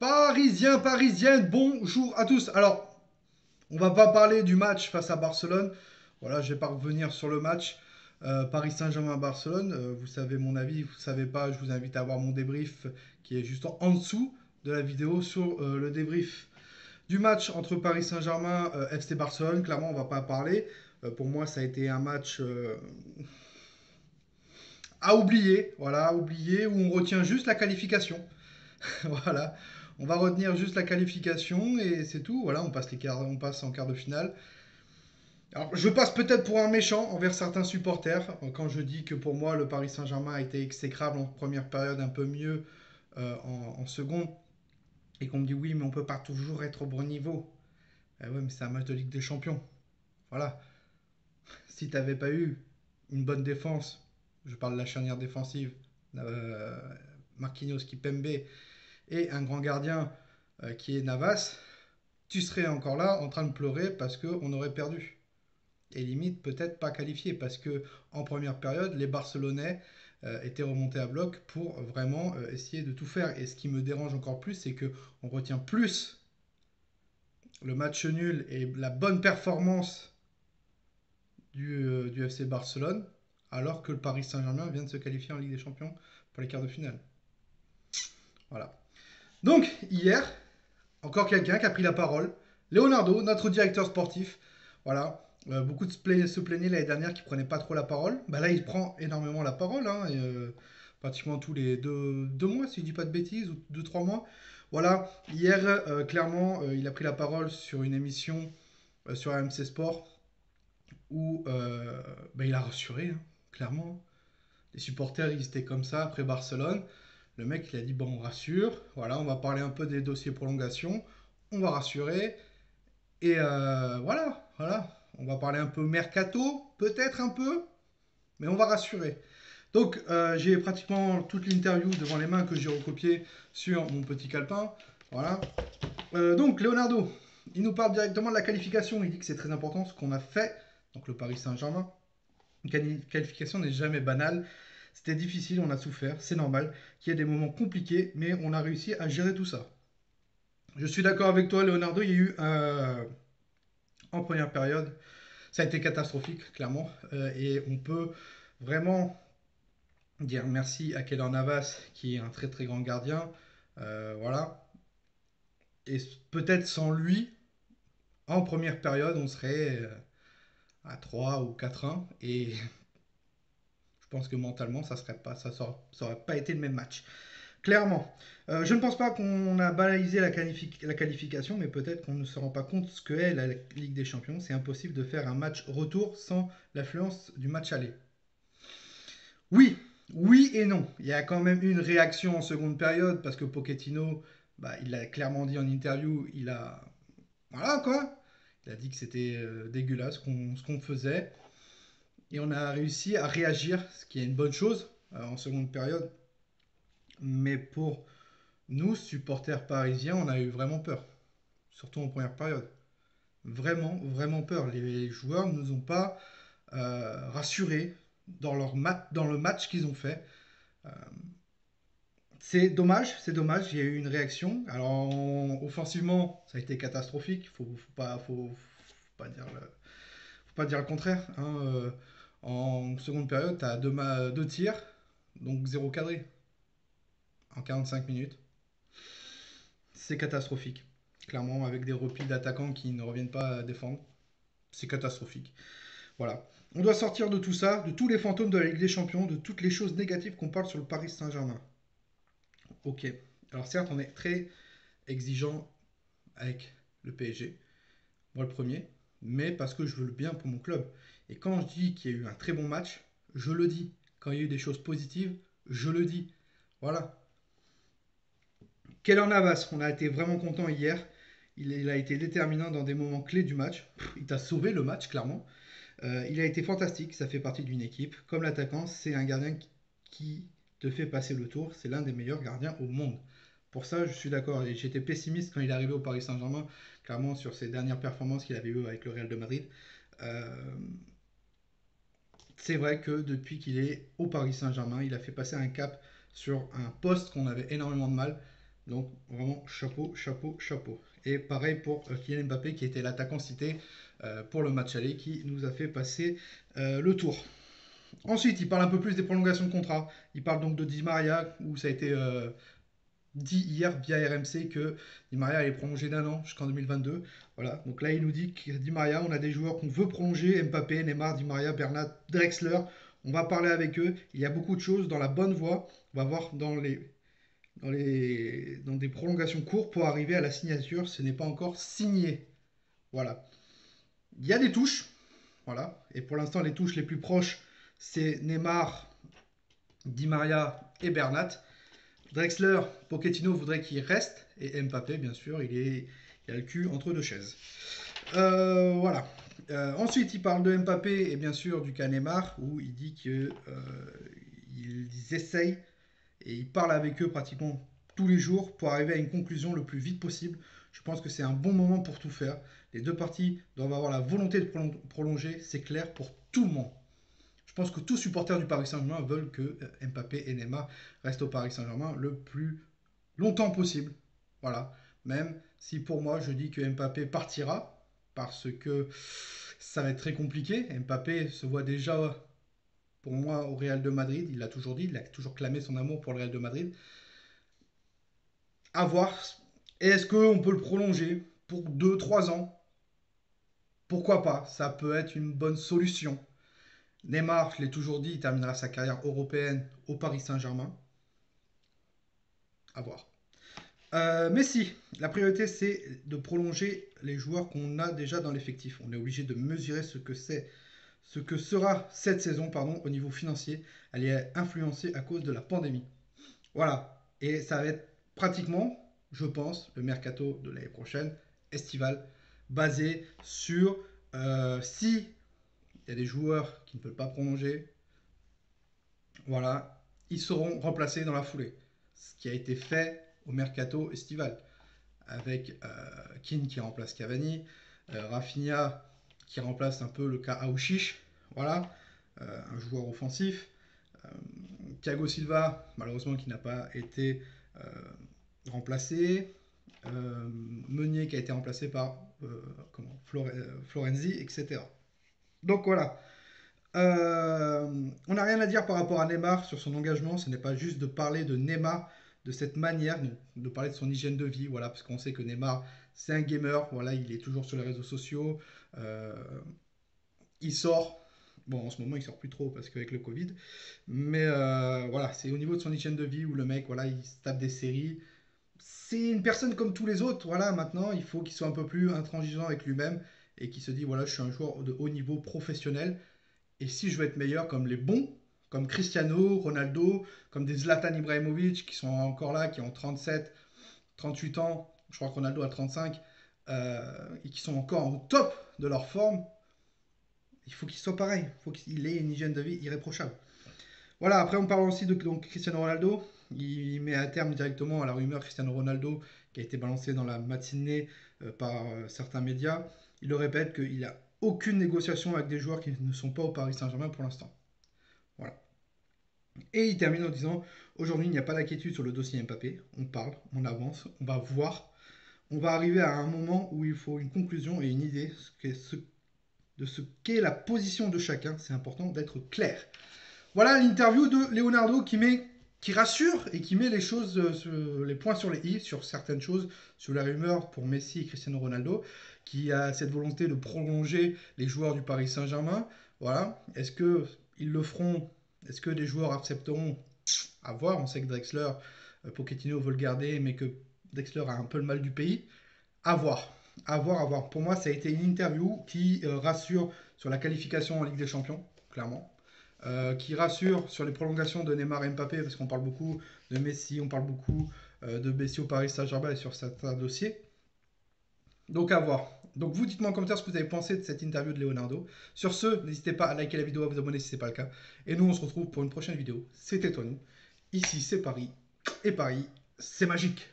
Parisiens, parisiennes, bonjour à tous. Alors, on va pas parler du match face à Barcelone. Voilà, je vais pas revenir sur le match Paris Saint-Germain-Barcelone. Vous savez mon avis, vous savez pas, je vous invite à voir mon débrief qui est juste en dessous de la vidéo sur le débrief du match entre Paris Saint-Germain FC Barcelone. Clairement, on va pas parler. Pour moi, ça a été un match à oublier, voilà, à oublier où on retient juste la qualification. Voilà. On va retenir juste la qualification et c'est tout. Voilà, on passe en quart de finale. Alors, je passe peut-être pour un méchant envers certains supporters quand je dis que pour moi le Paris Saint-Germain a été exécrable en première période, un peu mieux en seconde, et qu'on me dit oui, mais on peut pas toujours être au bon niveau. Eh ouais, mais c'est un match de Ligue des Champions. Voilà. Si t'avais pas eu une bonne défense, je parle de la charnière défensive, euh, Marquinhos, Kipembe et un grand gardien qui est Navas, tu serais encore là en train de pleurer parce qu'on aurait perdu. Et limite, peut-être pas qualifié parce que en première période, les Barcelonais étaient remontés à bloc pour vraiment essayer de tout faire. Et ce qui me dérange encore plus, c'est que on retient plus le match nul et la bonne performance du FC Barcelone, alors que le Paris Saint-Germain vient de se qualifier en Ligue des Champions pour les quarts de finale. Voilà. Donc, hier, encore quelqu'un qui a pris la parole. Leonardo, notre directeur sportif. Voilà. Beaucoup se plaignaient l'année dernière qu'il prenait pas trop la parole. Bah là, il prend énormément la parole. Hein, et, pratiquement tous les deux mois, si je dis pas de bêtises, ou 2, 3 mois. Voilà. Hier, clairement, il a pris la parole sur une émission sur AMC Sport où bah, il a rassuré, hein, clairement. Les supporters, ils étaient comme ça après Barcelone. Le mec, il a dit bon, on rassure. Voilà, on va parler un peu des dossiers prolongation. On va rassurer. Et voilà, voilà. On va parler un peu mercato, peut-être un peu, mais on va rassurer. Donc, j'ai pratiquement toute l'interview devant les mains que j'ai recopiée sur mon petit calepin. Voilà. Donc, Leonardo, il nous parle directement de la qualification. Il dit que c'est très important ce qu'on a fait. Donc, le Paris Saint-Germain. Une qualification n'est jamais banale. C'était difficile, on a souffert, c'est normal qu'il y ait des moments compliqués, mais on a réussi à gérer tout ça. Je suis d'accord avec toi, Leonardo. Il y a eu en première période, ça a été catastrophique, clairement. Et on peut vraiment dire merci à Keylor Navas, qui est un très très grand gardien. Voilà. Et peut-être sans lui, en première période, on serait à 3 ou 4-1. Et je pense que mentalement, ça aurait pas été le même match. Clairement. Je ne pense pas qu'on a banalisé la qualification, mais peut-être qu'on ne se rend pas compte ce que est la Ligue des Champions. C'est impossible de faire un match retour sans l'influence du match aller. Oui, oui et non. Il y a quand même eu une réaction en seconde période parce que Pochettino, bah, il l'a clairement dit en interview, il a. Voilà quoi. Il a dit que c'était dégueulasse ce qu'on faisait. Et on a réussi à réagir, ce qui est une bonne chose en seconde période. Mais pour nous, supporters parisiens, on a eu vraiment peur. Surtout en première période. Vraiment, vraiment peur. Les joueurs ne nous ont pas rassurés dans le match qu'ils ont fait. Euh, c'est dommage, c'est dommage. Il y a eu une réaction. Alors, offensivement, ça a été catastrophique. Faut pas dire faut pas dire le contraire. Hein. En seconde période, tu as deux tirs, donc zéro cadré en 45 minutes. C'est catastrophique. Clairement, avec des replis d'attaquants qui ne reviennent pas à défendre. C'est catastrophique. Voilà. On doit sortir de tout ça, de tous les fantômes de la Ligue des Champions, de toutes les choses négatives qu'on parle sur le Paris Saint-Germain. Ok. Alors certes, on est très exigeant avec le PSG. Moi le premier. Mais parce que je veux le bien pour mon club. Et quand je dis qu'il y a eu un très bon match, je le dis. Quand il y a eu des choses positives, je le dis. Voilà. Keylor Navas, on a été vraiment content hier. Il a été déterminant dans des moments clés du match. Il t'a sauvé le match, clairement. Il a été fantastique, ça fait partie d'une équipe. Comme l'attaquant, c'est un gardien qui te fait passer le tour. C'est l'un des meilleurs gardiens au monde. Pour ça, je suis d'accord. Et j'étais pessimiste quand il est arrivé au Paris Saint-Germain, clairement sur ses dernières performances qu'il avait eues avec le Real de Madrid. Euh, c'est vrai que depuis qu'il est au Paris Saint-Germain, il a fait passer un cap sur un poste qu'on avait énormément de mal. Donc vraiment chapeau, chapeau, chapeau. Et pareil pour Kylian Mbappé qui était l'attaquant cité pour le match aller qui nous a fait passer le tour. Ensuite, il parle un peu plus des prolongations de contrat. Il parle donc de Di Maria où ça a été dit hier via RMC que Di Maria allait prolonger d'un an jusqu'en 2022. Voilà, donc là il nous dit que Di Maria, on a des joueurs qu'on veut prolonger, Mbappé, Neymar, Di Maria, Bernat, Drexler. On va parler avec eux. Il y a beaucoup de choses dans la bonne voie. On va voir dans des prolongations courtes pour arriver à la signature. Ce n'est pas encore signé. Voilà. Il y a des touches. Voilà. Et pour l'instant, les touches les plus proches, c'est Neymar, Di Maria et Bernat. Drexler, Pochettino voudrait qu'il reste. Et Mbappé, bien sûr, il a le cul entre deux chaises. Voilà. Ensuite, il parle de Mbappé et bien sûr du cas Neymar, où il dit qu'ils essayent et il parle avec eux pratiquement tous les jours pour arriver à une conclusion le plus vite possible. Je pense que c'est un bon moment pour tout faire. Les deux parties doivent avoir la volonté de prolonger, c'est clair pour tout le monde. Je pense que tous supporters du Paris Saint-Germain veulent que Mbappé et Neymar restent au Paris Saint-Germain le plus longtemps possible. Voilà. Même si pour moi je dis que Mbappé partira parce que ça va être très compliqué. Mbappé se voit déjà pour moi au Real de Madrid. Il l'a toujours dit, il a toujours clamé son amour pour le Real de Madrid. À voir. Est-ce qu'on peut le prolonger pour 2 3 ans? Pourquoi pas? Ça peut être une bonne solution. Neymar, je l'ai toujours dit, il terminera sa carrière européenne au Paris Saint-Germain. À voir. Mais si, la priorité c'est de prolonger les joueurs qu'on a déjà dans l'effectif. On est obligé de mesurer ce que sera cette saison au niveau financier. Elle est influencée à cause de la pandémie. Voilà. Et ça va être pratiquement, je pense, le mercato de l'année prochaine, estival, basé sur si il y a des joueurs qui ne veulent pas prolonger, voilà, ils seront remplacés dans la foulée. Ce qui a été fait au mercato estival, avec Keane qui remplace Cavani, Rafinha qui remplace un peu le cas Aouchiche, voilà, un joueur offensif. Euh, Thiago Silva, malheureusement, qui n'a pas été euh, remplacé. Meunier qui a été remplacé par Florenzi, etc. Donc voilà. On n'a rien à dire par rapport à Neymar sur son engagement. Ce n'est pas juste de parler de Neymar de cette manière, donc de parler de son hygiène de vie, voilà, parce qu'on sait que Neymar, c'est un gamer, voilà, il est toujours sur les réseaux sociaux, il sort. Bon, en ce moment, il sort plus trop parce qu'avec le Covid. Mais voilà, c'est au niveau de son hygiène de vie où le mec, voilà, il se tape des séries. C'est une personne comme tous les autres. Voilà, maintenant, il faut qu'il soit un peu plus intransigeant avec lui-même et qu'il se dit, voilà, je suis un joueur de haut niveau professionnel. Et si je veux être meilleur comme les bons, comme Cristiano, Ronaldo, comme des Zlatan Ibrahimovic qui sont encore là, qui ont 37, 38 ans, je crois que Ronaldo a 35, et qui sont encore au top de leur forme, il faut qu'il soit pareil. Il faut qu'il ait une hygiène de vie irréprochable. Voilà, après on parle aussi de donc, Cristiano Ronaldo. Il met à terme directement à la rumeur Cristiano Ronaldo qui a été balancée dans la matinée par certains médias. Il le répète qu'il n'a aucune négociation avec des joueurs qui ne sont pas au Paris Saint-Germain pour l'instant. Voilà. Et il termine en disant aujourd'hui il n'y a pas d'inquiétude sur le dossier Mbappé. On parle, on avance, on va voir. On va arriver à un moment où il faut une conclusion et une idée de ce qu'est la position de chacun. C'est important d'être clair. Voilà l'interview de Leonardo qui rassure et qui met les choses, les points sur les i sur certaines choses, sur la rumeur pour Messi et Cristiano Ronaldo, qui a cette volonté de prolonger les joueurs du Paris Saint-Germain. Voilà. Est-ce qu'ils le feront? Est-ce que les joueurs accepteront? À voir. On sait que Drexler, Pochettino veut le garder, mais que Drexler a un peu le mal du pays. À voir. À voir, à voir. Pour moi, ça a été une interview qui rassure sur la qualification en Ligue des Champions, clairement. Qui rassure sur les prolongations de Neymar et Mbappé, parce qu'on parle beaucoup de Messi, on parle beaucoup de Messi au Paris Saint-Germain et sur certains dossiers. Donc à voir. Donc vous dites-moi en commentaire ce que vous avez pensé de cette interview de Leonardo. Sur ce, n'hésitez pas à liker la vidéo, à vous abonner si ce n'est pas le cas. Et nous, on se retrouve pour une prochaine vidéo. C'était toi, nous. Ici, c'est Paris. Et Paris, c'est magique.